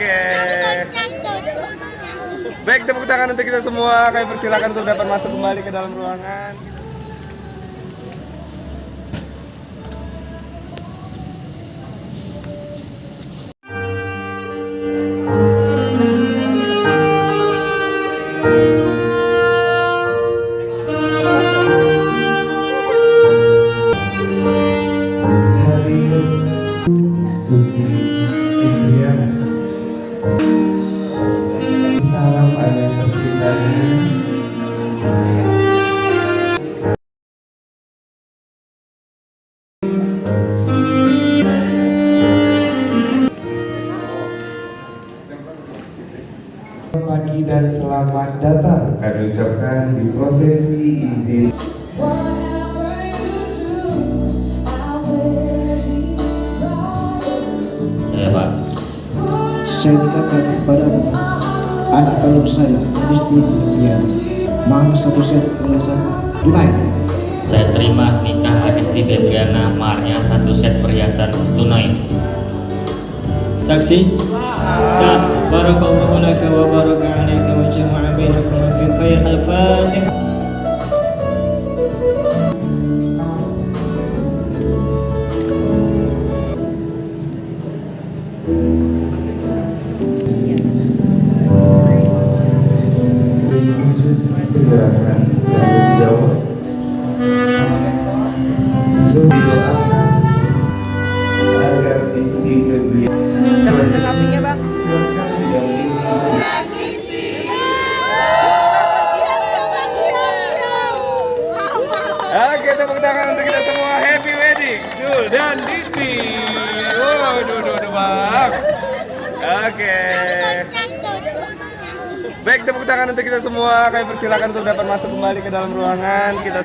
Oke. Baik, tepuk tangan untuk kita semua. Kami persilakan untuk dapat masuk kembali ke dalam ruangan. Susi Indriana. Salam ada tercintanya. Pagi dan selamat datang kami ucapkan di prosesi izin. Ya Pak. Saya nikahkan kepadamu anak kandung saya, Kristi Indriana. Mahar 1 set perhiasan tunai. Saya terima nikah Adisti Febriana, maharnya 1 set perhiasan tunai. Saksi sah. Barakallahu laka wa baraka alaika wa jama'a bainakum fi khair. Al-Fatihah. Gerakan tanggung jawab. Doakan agar istri Febriana Sampingnya bang. Oke, tepuk tangan untuk kita semua. Happy wedding, Jul dan Disti. Waduh, bang. Oke. Baik, tepuk tangan untuk kita semua. Kami persilakan untuk dapat masuk kembali ke dalam ruangan. Kita